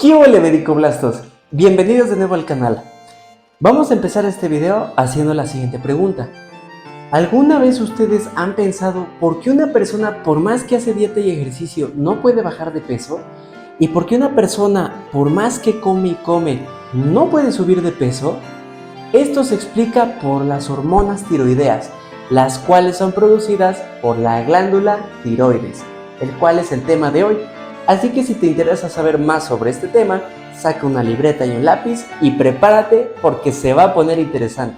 ¿Qué huele, medicoblastos? Bienvenidos de nuevo al canal. Vamos a empezar este video haciendo la siguiente pregunta. ¿Alguna vez ustedes han pensado por qué una persona, por más que hace dieta y ejercicio, no puede bajar de peso? ¿Y por qué una persona, por más que come y come, no puede subir de peso? Esto se explica por las hormonas tiroideas, las cuales son producidas por la glándula tiroides, el cual es el tema de hoy. Así que si te interesa saber más sobre este tema, saca una libreta y un lápiz y prepárate porque se va a poner interesante.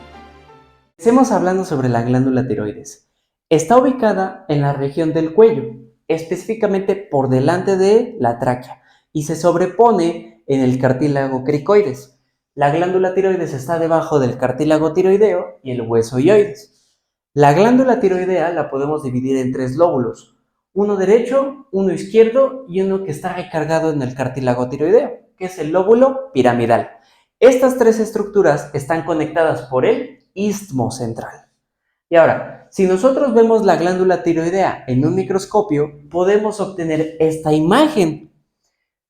Empecemos hablando sobre la glándula tiroides. Está ubicada en la región del cuello, específicamente por delante de la tráquea, y se sobrepone en el cartílago cricoides. La glándula tiroides está debajo del cartílago tiroideo y el hueso hioides. La glándula tiroidea la podemos dividir en tres lóbulos, uno derecho, uno izquierdo y uno que está recargado en el cartílago tiroideo, que es el lóbulo piramidal. Estas tres estructuras están conectadas por el istmo central. Y ahora, si nosotros vemos la glándula tiroidea en un microscopio, podemos obtener esta imagen.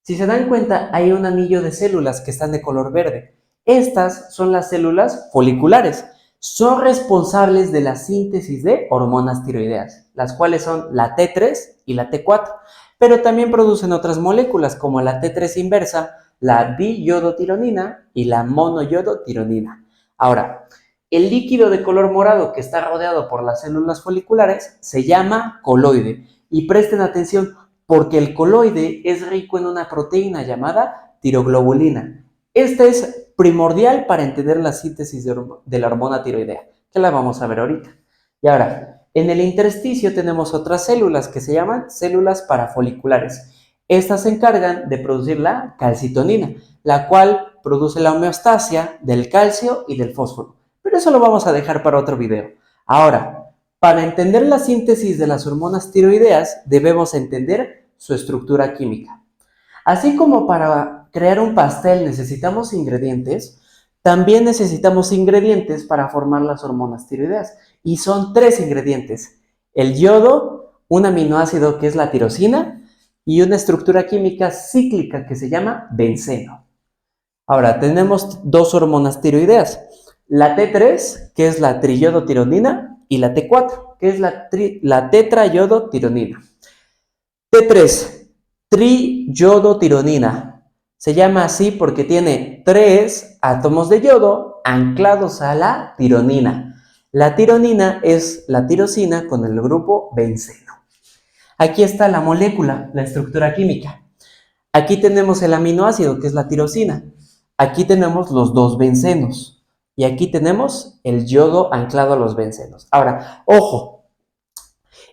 Si se dan cuenta, hay un anillo de células que están de color verde. Estas son las células foliculares. Son responsables de la síntesis de hormonas tiroideas, las cuales son la T3 y la T4, pero también producen otras moléculas como la T3 inversa, la diyodotironina y la monoyodotironina. Ahora, el líquido de color morado que está rodeado por las células foliculares se llama coloide. Y presten atención, porque el coloide es rico en una proteína llamada tiroglobulina. Esta es primordial para entender la síntesis de la hormona tiroidea, que la vamos a ver ahorita. Y ahora, en el intersticio tenemos otras células que se llaman células parafoliculares. Estas se encargan de producir la calcitonina, la cual produce la homeostasia del calcio y del fósforo. Pero eso lo vamos a dejar para otro video. Ahora, para entender la síntesis de las hormonas tiroideas, debemos entender su estructura química. Así como para crear un pastel necesitamos ingredientes, también necesitamos ingredientes para formar las hormonas tiroideas. Y son tres ingredientes: el yodo, un aminoácido que es la tirosina, y una estructura química cíclica que se llama benceno. Ahora, tenemos dos hormonas tiroideas: la T3, que es la triyodotironina, y la T4, que es la tetrayodotironina. T3, triyodotironina. Se llama así porque tiene 3 átomos de yodo anclados a la tironina. La tironina es la tirosina con el grupo benceno. Aquí está la molécula, la estructura química. Aquí tenemos el aminoácido, que es la tirosina. Aquí tenemos los dos bencenos. Y aquí tenemos el yodo anclado a los bencenos. Ahora, ojo,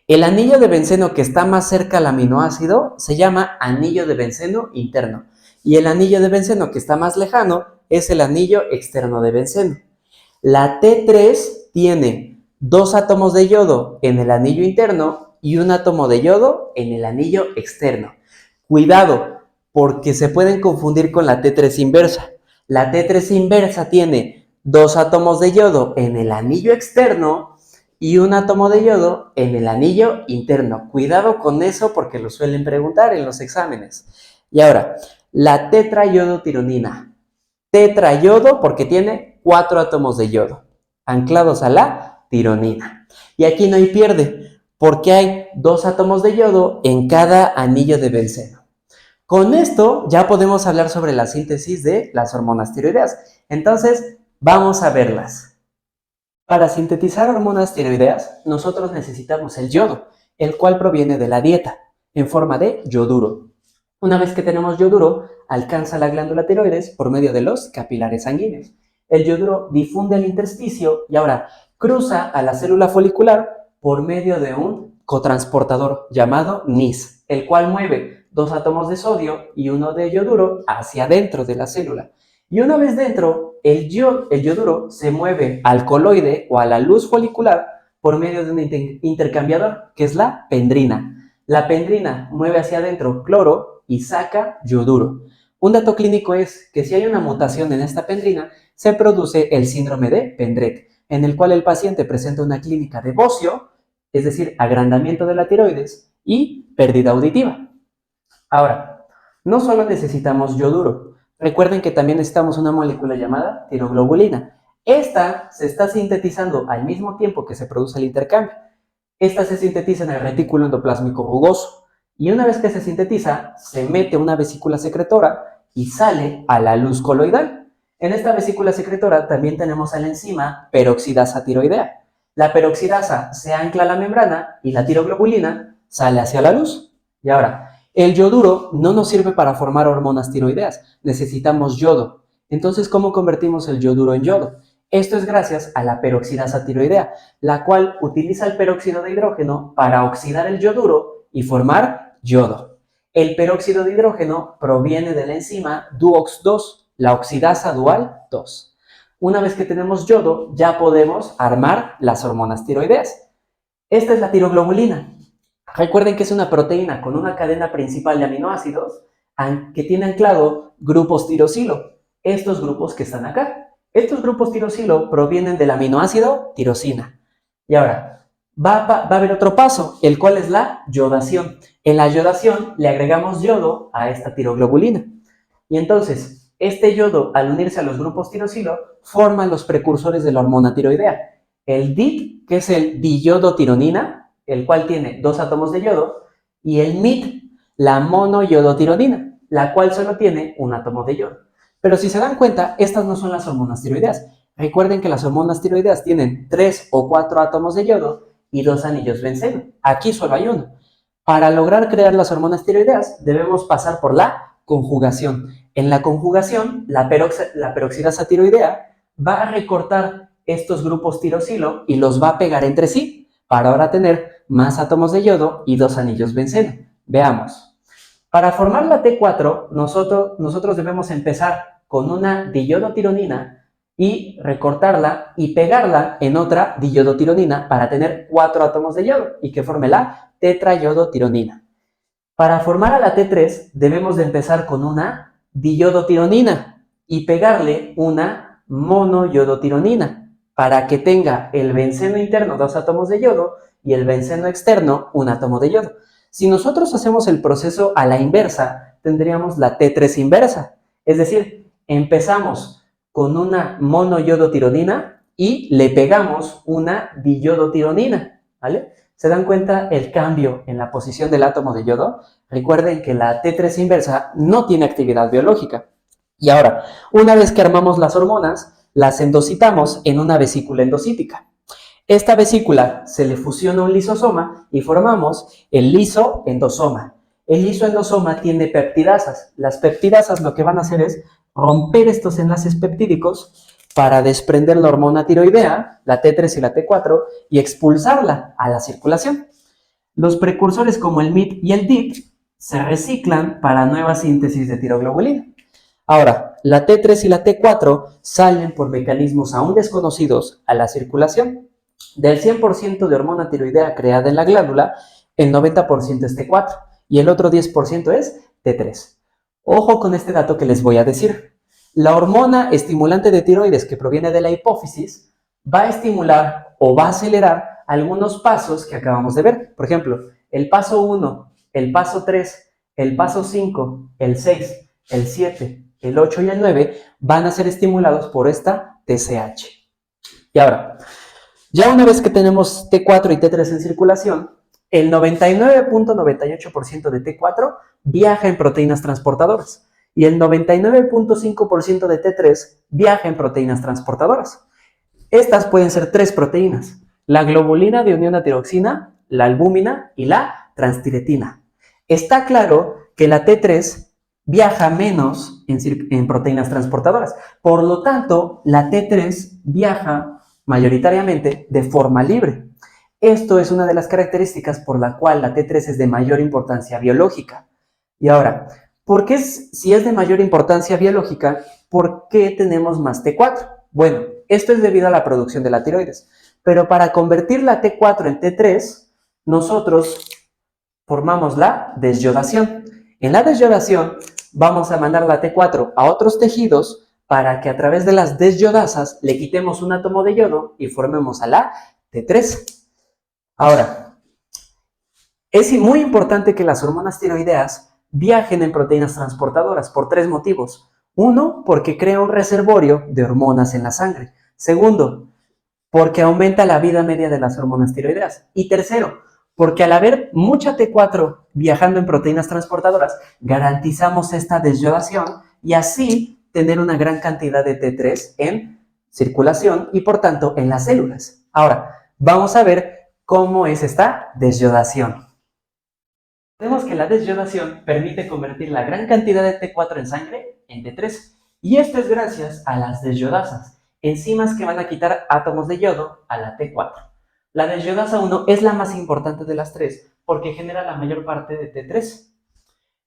el anillo de benceno que está más cerca al aminoácido se llama anillo de benceno interno. Y el anillo de benceno que está más lejano es el anillo externo de benceno. La T3 tiene 2 átomos de yodo en el anillo interno y un átomo de yodo en el anillo externo. Cuidado, porque se pueden confundir con la T3 inversa. La T3 inversa tiene 2 átomos de yodo en el anillo externo y un átomo de yodo en el anillo interno. Cuidado con eso porque lo suelen preguntar en los exámenes. Y ahora, la tetrayodotironina. Tetrayodo porque tiene 4 átomos de yodo anclados a la tironina. Y aquí no hay pierde porque hay 2 átomos de yodo en cada anillo de benceno. Con esto ya podemos hablar sobre la síntesis de las hormonas tiroideas. Entonces, vamos a verlas. Para sintetizar hormonas tiroideas, nosotros necesitamos el yodo, el cual proviene de la dieta, en forma de yoduro. Una vez que tenemos yoduro, alcanza la glándula tiroides por medio de los capilares sanguíneos. El yoduro difunde al intersticio y ahora cruza a la célula folicular por medio de un cotransportador llamado NIS, el cual mueve 2 átomos de sodio y uno de yoduro hacia adentro de la célula. Y una vez dentro, el yoduro se mueve al coloide o a la luz folicular por medio de un intercambiador, que es la pendrina. La pendrina mueve hacia adentro cloro y saca yoduro. Un dato clínico es que si hay una mutación en esta pendrina, se produce el síndrome de Pendret, en el cual el paciente presenta una clínica de bocio, es decir, agrandamiento de la tiroides y pérdida auditiva. Ahora, No solo necesitamos yoduro, recuerden que también necesitamos una molécula llamada tiroglobulina. Esta se está sintetizando al mismo tiempo que se produce el intercambio. Esta se sintetiza en el retículo endoplásmico rugoso y una vez que se sintetiza, se mete a una vesícula secretora y sale a la luz coloidal. En esta vesícula secretora también tenemos a la enzima peroxidasa tiroidea. La peroxidasa se ancla a la membrana y la tiroglobulina sale hacia la luz. Y ahora, el yoduro no nos sirve para formar hormonas tiroideas, necesitamos yodo. Entonces, ¿cómo convertimos el yoduro en yodo? Esto es gracias a la peroxidasa tiroidea, la cual utiliza el peróxido de hidrógeno para oxidar el yoduro y formar yodo. El peróxido de hidrógeno proviene de la enzima Duox-2, la oxidasa dual 2. Una vez que tenemos yodo, ya podemos armar las hormonas tiroideas. Esta es la tiroglobulina. Recuerden que es una proteína con una cadena principal de aminoácidos que tiene anclado grupos tirosilo. Estos grupos que están acá. Estos grupos tirosilo provienen del aminoácido tirosina. Y ahora, va a haber otro paso, el cual es la yodación. En la yodación le agregamos yodo a esta tiroglobulina. Y entonces, este yodo, al unirse a los grupos tirosilo, forma los precursores de la hormona tiroidea. El DIT, que es el diyodotironina, el cual tiene 2 átomos de yodo, y el MIT, la monoyodotironina, la cual solo tiene 1 átomo de yodo. Pero si se dan cuenta, estas no son las hormonas tiroideas. Recuerden que las hormonas tiroideas tienen 3 o 4 átomos de yodo y 2 anillos benceno. Aquí solo hay uno. Para lograr crear las hormonas tiroideas, debemos pasar por la conjugación. En la conjugación, la peroxidasa tiroidea va a recortar estos grupos tirosilo y los va a pegar entre sí para ahora tener más átomos de yodo y 2 anillos benceno. Veamos. Para formar la T4, nosotros debemos empezar con una diyodotironina y recortarla y pegarla en otra diyodotironina para tener 4 átomos de yodo y que forme la tetrayodotironina. Para formar a la T3 debemos de empezar con una diyodotironina y pegarle una monoyodotironina para que tenga el benceno interno 2 átomos de yodo y el benceno externo 1 átomo de yodo. Si nosotros hacemos el proceso a la inversa, tendríamos la T3 inversa. Es decir, empezamos con una monoyodotironina y le pegamos una diyodotironina, ¿vale? ¿Se dan cuenta el cambio en la posición del átomo de yodo? Recuerden que la T3 inversa no tiene actividad biológica. Y ahora, una vez que armamos las hormonas, las endocitamos en una vesícula endocítica. Esta vesícula se le fusiona un lisosoma y formamos el lisoendosoma. El lisoendosoma tiene peptidasas. Las peptidasas lo que van a hacer es romper estos enlaces peptídicos para desprender la hormona tiroidea, la T3 y la T4, y expulsarla a la circulación. Los precursores como el MIT y el DIT se reciclan para nueva síntesis de tiroglobulina. Ahora, la T3 y la T4 salen por mecanismos aún desconocidos a la circulación. Del 100% de hormona tiroidea creada en la glándula, el 90% es T4 y el otro 10% es T3. Ojo con este dato que les voy a decir. La hormona estimulante de tiroides que proviene de la hipófisis va a estimular o va a acelerar algunos pasos que acabamos de ver. Por ejemplo, el paso 1, el paso 3, el paso 5, el 6, el 7, el 8 y el 9 van a ser estimulados por esta TSH. Y ahora, ya una vez que tenemos T4 y T3 en circulación, el 99.98% de T4 viaja en proteínas transportadoras y el 99.5% de T3 viaja en proteínas transportadoras. Estas pueden ser 3 proteínas: la globulina de unión a tiroxina, la albúmina y la transtiretina. Está claro que la T3 viaja menos en proteínas transportadoras. Por lo tanto, la T3 viaja mayoritariamente de forma libre. Esto es una de las características por la cual la T3 es de mayor importancia biológica. Y ahora, si es de mayor importancia biológica, ¿por qué tenemos más T4? Bueno, esto es debido a la producción de la tiroides. Pero para convertir la T4 en T3, nosotros formamos la desyodación. En la desyodación vamos a mandar la T4 a otros tejidos para que a través de las desyodasas le quitemos un átomo de yodo y formemos a la T3. Ahora, es muy importante que las hormonas tiroideas viajen en proteínas transportadoras por tres motivos. Uno, porque crea un reservorio de hormonas en la sangre. Segundo, porque aumenta la vida media de las hormonas tiroideas. Y tercero, porque al haber mucha T4 viajando en proteínas transportadoras, garantizamos esta desyodación y así tener una gran cantidad de T3 en circulación y por tanto en las células. Ahora, vamos a ver cómo es esta desyodación. Vemos que la desyodación permite convertir la gran cantidad de T4 en sangre en T3 y esto es gracias a las desyodasas, enzimas que van a quitar átomos de yodo a la T4. La desyodasa 1 es la más importante de las tres porque genera la mayor parte de T3.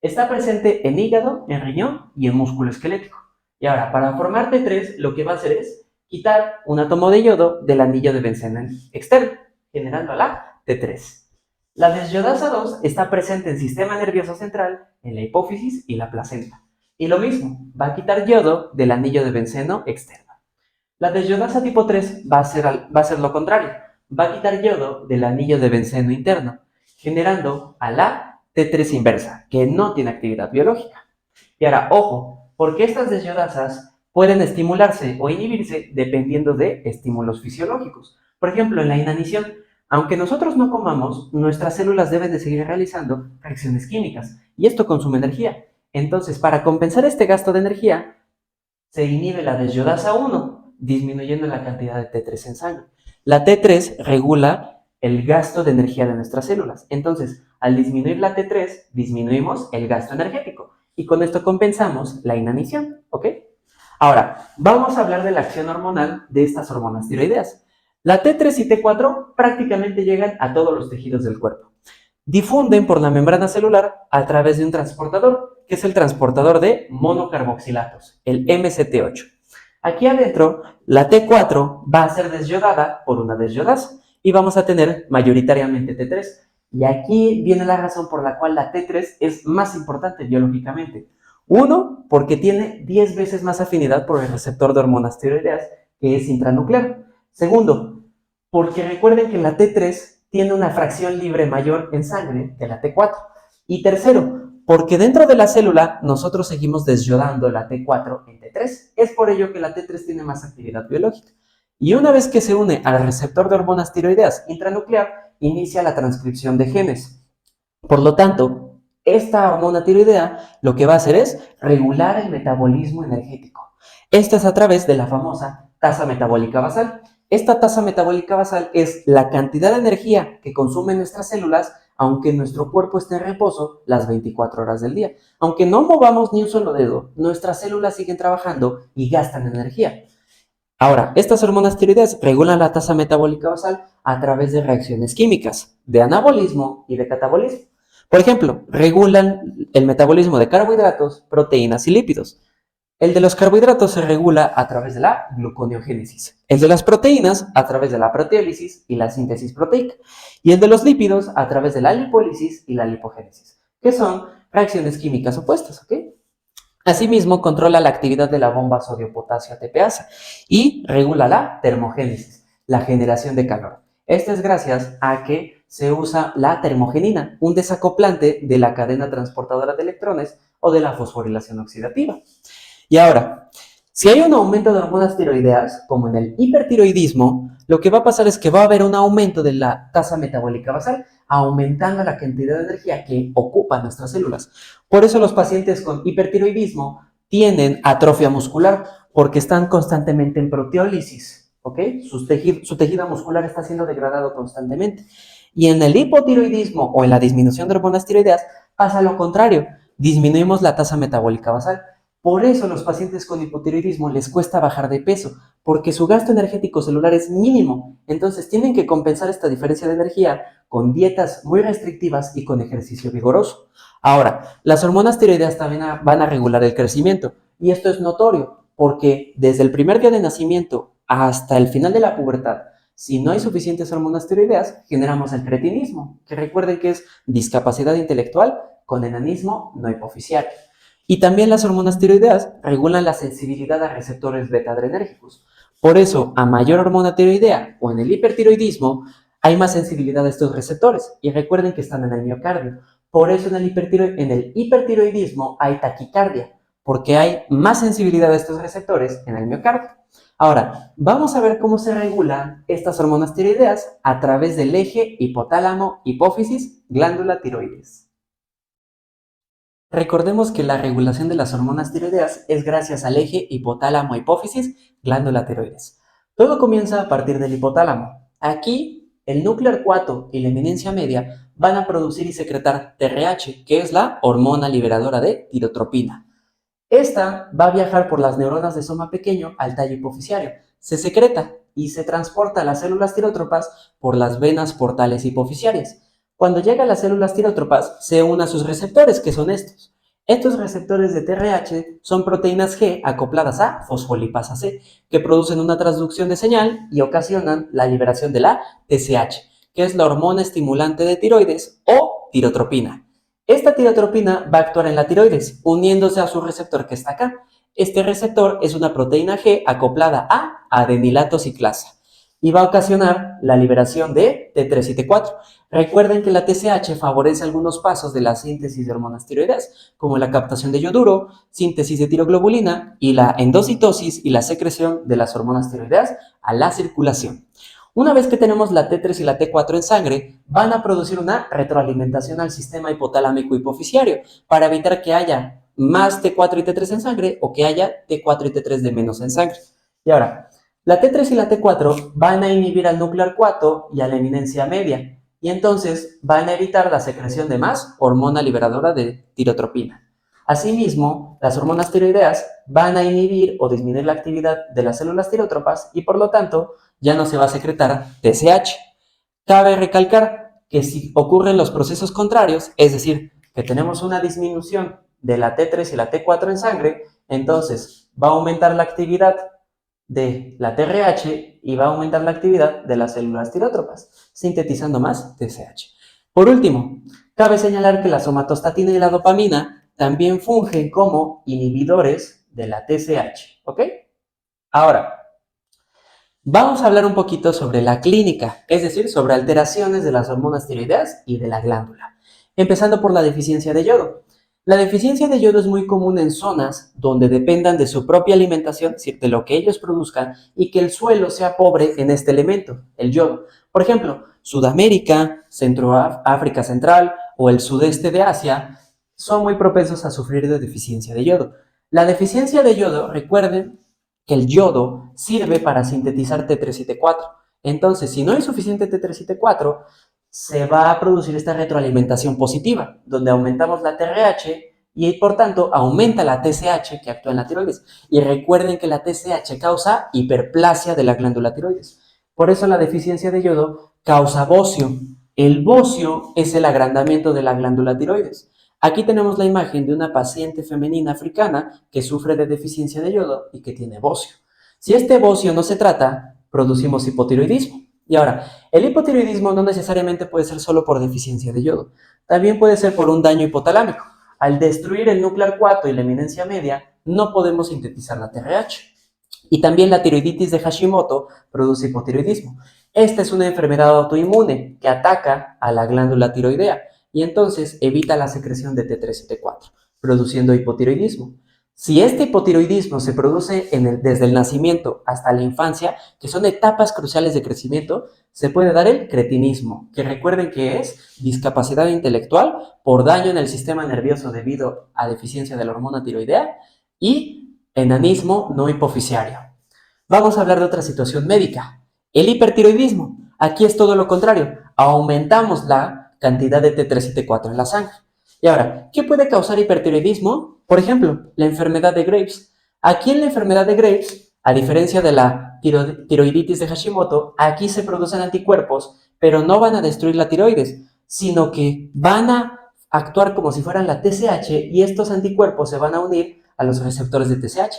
Está presente en hígado, en riñón y en músculo esquelético. Y ahora, para formar T3, lo que va a hacer es quitar un átomo de yodo del anillo de benceno externo, generando la T3. La desyodasa 2 está presente en el sistema nervioso central, en la hipófisis y la placenta. Y lo mismo, va a quitar yodo del anillo de benceno externo. La desyodasa tipo 3 va a ser lo contrario, va a quitar yodo del anillo de benceno interno, generando a la T3 inversa, que no tiene actividad biológica. Y ahora, ojo, porque estas desyodasas pueden estimularse o inhibirse dependiendo de estímulos fisiológicos. Por ejemplo, en la inanición, aunque nosotros no comamos, nuestras células deben de seguir realizando reacciones químicas y esto consume energía. Entonces, para compensar este gasto de energía, se inhibe la desyodasa 1, disminuyendo la cantidad de T3 en sangre. La T3 regula el gasto de energía de nuestras células. Entonces, al disminuir la T3, disminuimos el gasto energético y con esto compensamos la inanición, ¿ok? Ahora, vamos a hablar de la acción hormonal de estas hormonas tiroideas. La T3 y T4 prácticamente llegan a todos los tejidos del cuerpo. Difunden por la membrana celular a través de un transportador, que es el transportador de monocarboxilatos, el MCT8. Aquí adentro, la T4 va a ser desyodada por una desyodasa y vamos a tener mayoritariamente T3. Y aquí viene la razón por la cual la T3 es más importante biológicamente. Uno, porque tiene 10 veces más afinidad por el receptor de hormonas tiroideas, que es intranuclear. Segundo, porque recuerden que la T3 tiene una fracción libre mayor en sangre que la T4. Y tercero, porque dentro de la célula nosotros seguimos desyodando la T4 en T3. Es por ello que la T3 tiene más actividad biológica. Y una vez que se une al receptor de hormonas tiroideas intranuclear, inicia la transcripción de genes. Por lo tanto, esta hormona tiroidea lo que va a hacer es regular el metabolismo energético. Esto es a través de la famosa tasa metabólica basal. Esta tasa metabólica basal es la cantidad de energía que consumen nuestras células aunque nuestro cuerpo esté en reposo las 24 horas del día. Aunque no movamos ni un solo dedo, nuestras células siguen trabajando y gastan energía. Ahora, estas hormonas tiroideas regulan la tasa metabólica basal a través de reacciones químicas, de anabolismo y de catabolismo. Por ejemplo, regulan el metabolismo de carbohidratos, proteínas y lípidos. El de los carbohidratos se regula a través de la gluconeogénesis, el de las proteínas a través de la proteólisis y la síntesis proteica, y el de los lípidos a través de la lipólisis y la lipogénesis, que son reacciones químicas opuestas, ¿ok? Asimismo, controla la actividad de la bomba sodio-potasio ATPasa y regula la termogénesis, la generación de calor. Esto es gracias a que se usa la termogenina, un desacoplante de la cadena transportadora de electrones o de la fosforilación oxidativa. Y ahora, si hay un aumento de hormonas tiroideas, como en el hipertiroidismo, lo que va a pasar es que va a haber un aumento de la tasa metabólica basal, aumentando la cantidad de energía que ocupan nuestras células. Por eso los pacientes con hipertiroidismo tienen atrofia muscular, porque están constantemente en proteólisis, ¿ok? Su tejido muscular está siendo degradado constantemente. Y en el hipotiroidismo o en la disminución de hormonas tiroideas pasa lo contrario, disminuimos la tasa metabólica basal. Por eso los pacientes con hipotiroidismo les cuesta bajar de peso, porque su gasto energético celular es mínimo. Entonces tienen que compensar esta diferencia de energía con dietas muy restrictivas y con ejercicio vigoroso. Ahora, las hormonas tiroideas también van a regular el crecimiento, y esto es notorio, porque desde el primer día de nacimiento hasta el final de la pubertad, si no hay suficientes hormonas tiroideas, generamos el cretinismo, que recuerden que es discapacidad intelectual con enanismo no hipoficial. Y también las hormonas tiroideas regulan la sensibilidad a receptores beta-adrenérgicos. Por eso, a mayor hormona tiroidea o en el hipertiroidismo, hay más sensibilidad a estos receptores. Y recuerden que están en el miocardio. Por eso en el hipertiroidismo hay taquicardia, porque hay más sensibilidad de estos receptores en el miocardio. Ahora, vamos a ver cómo se regulan estas hormonas tiroideas a través del eje hipotálamo-hipófisis-glándula tiroides. Recordemos que la regulación de las hormonas tiroideas es gracias al eje hipotálamo-hipófisis-glándula tiroides. Todo comienza a partir del hipotálamo. Aquí, el núcleo arcuato y la eminencia media van a producir y secretar TRH, que es la hormona liberadora de tirotropina. Esta va a viajar por las neuronas de soma pequeño al tallo hipofisiario. Se secreta y se transporta a las células tirótropas por las venas portales hipofisiarias. Cuando llega a las células tirótropas, se une a sus receptores, que son estos. Estos receptores de TRH son proteínas G acopladas a fosfolipasa C, que producen una transducción de señal y ocasionan la liberación de la TSH, que es la hormona estimulante de tiroides o tirotropina. Esta tirotropina va a actuar en la tiroides, uniéndose a su receptor que está acá. Este receptor es una proteína G acoplada a adenilato ciclasa y va a ocasionar la liberación de T3 y T4. Recuerden que la TSH favorece algunos pasos de la síntesis de hormonas tiroideas, como la captación de yoduro, síntesis de tiroglobulina y la endocitosis y la secreción de las hormonas tiroideas a la circulación. Una vez que tenemos la T3 y la T4 en sangre, van a producir una retroalimentación al sistema hipotalámico hipofisiario para evitar que haya más T4 y T3 en sangre o que haya T4 y T3 de menos en sangre. Y ahora, la T3 y la T4 van a inhibir al núcleo arcuato y a la eminencia media, y entonces van a evitar la secreción de más hormona liberadora de tirotropina. Asimismo, las hormonas tiroideas van a inhibir o disminuir la actividad de las células tirótropas y por lo tanto ya no se va a secretar TSH. Cabe recalcar que si ocurren los procesos contrarios, es decir, que tenemos una disminución de la T3 y la T4 en sangre, entonces va a aumentar la actividad de la TRH y va a aumentar la actividad de las células tirótropas, sintetizando más TSH. Por último, cabe señalar que la somatostatina y la dopamina también fungen como inhibidores de la TSH, ¿ok? Ahora, vamos a hablar un poquito sobre la clínica, es decir, sobre alteraciones de las hormonas tiroideas y de la glándula, empezando por la deficiencia de yodo. La deficiencia de yodo es muy común en zonas donde dependan de su propia alimentación, es decir, de lo que ellos produzcan, y que el suelo sea pobre en este elemento, el yodo. Por ejemplo, Sudamérica, África Central o el sudeste de Asia son muy propensos a sufrir de deficiencia de yodo. La deficiencia de yodo, recuerden que el yodo sirve para sintetizar T3 y T4. Entonces, si no hay suficiente T3 y T4, se va a producir esta retroalimentación positiva, donde aumentamos la TRH y por tanto aumenta la TSH que actúa en la tiroides. Y recuerden que la TSH causa hiperplasia de la glándula tiroides. Por eso la deficiencia de yodo causa bocio. El bocio es el agrandamiento de la glándula tiroides. Aquí tenemos la imagen de una paciente femenina africana que sufre de deficiencia de yodo y que tiene bocio. Si este bocio no se trata, producimos hipotiroidismo. Y ahora, el hipotiroidismo no necesariamente puede ser solo por deficiencia de yodo, también puede ser por un daño hipotalámico. Al destruir el núcleo arcuato y la eminencia media, no podemos sintetizar la TRH. Y también la tiroiditis de Hashimoto produce hipotiroidismo. Esta es una enfermedad autoinmune que ataca a la glándula tiroidea y entonces evita la secreción de T3 y T4, produciendo hipotiroidismo. Si este hipotiroidismo se produce desde el nacimiento hasta la infancia, que son etapas cruciales de crecimiento, se puede dar el cretinismo, que recuerden que es discapacidad intelectual por daño en el sistema nervioso debido a deficiencia de la hormona tiroidea y enanismo no hipofisiario. Vamos a hablar de otra situación médica, el hipertiroidismo. Aquí es todo lo contrario, aumentamos la cantidad de T3 y T4 en la sangre. Y ahora, ¿qué puede causar hipertiroidismo? Por ejemplo, la enfermedad de Graves. Aquí en la enfermedad de Graves, a diferencia de la tiroiditis de Hashimoto, aquí se producen anticuerpos, pero no van a destruir la tiroides, sino que van a actuar como si fueran la TSH y estos anticuerpos se van a unir a los receptores de TSH.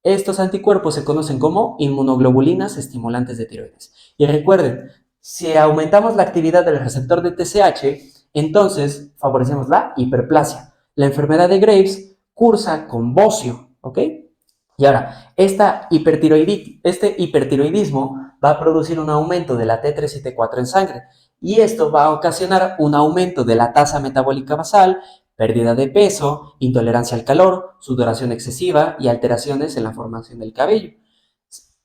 Estos anticuerpos se conocen como inmunoglobulinas estimulantes de tiroides. Y recuerden, si aumentamos la actividad del receptor de TSH, entonces favorecemos la hiperplasia. La enfermedad de Graves cursa con bocio, ¿ok? Y ahora, este hipertiroidismo va a producir un aumento de la T3 y T4 en sangre y esto va a ocasionar un aumento de la tasa metabólica basal, pérdida de peso, intolerancia al calor, sudoración excesiva y alteraciones en la formación del cabello.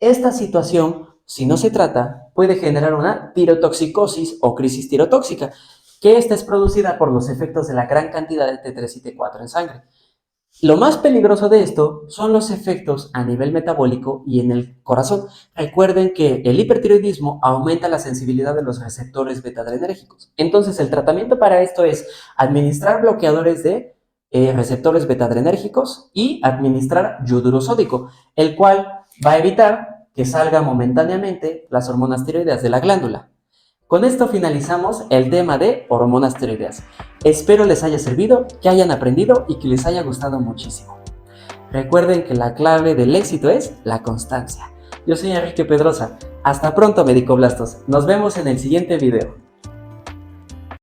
Esta situación, si no se trata, puede generar una tirotoxicosis o crisis tirotóxica, que esta es producida por los efectos de la gran cantidad de T3 y T4 en sangre. Lo más peligroso de esto son los efectos a nivel metabólico y en el corazón. Recuerden que el hipertiroidismo aumenta la sensibilidad de los receptores beta-adrenérgicos. Entonces, el tratamiento para esto es administrar bloqueadores de receptores beta-adrenérgicos y administrar yoduro sódico, el cual va a evitar que salgan momentáneamente las hormonas tiroideas de la glándula. Con esto finalizamos el tema de hormonas tiroideas. Espero les haya servido, que hayan aprendido y que les haya gustado muchísimo. Recuerden que la clave del éxito es la constancia. Yo soy Enrique Pedrosa. Hasta pronto, Medicoblastos. Nos vemos en el siguiente video.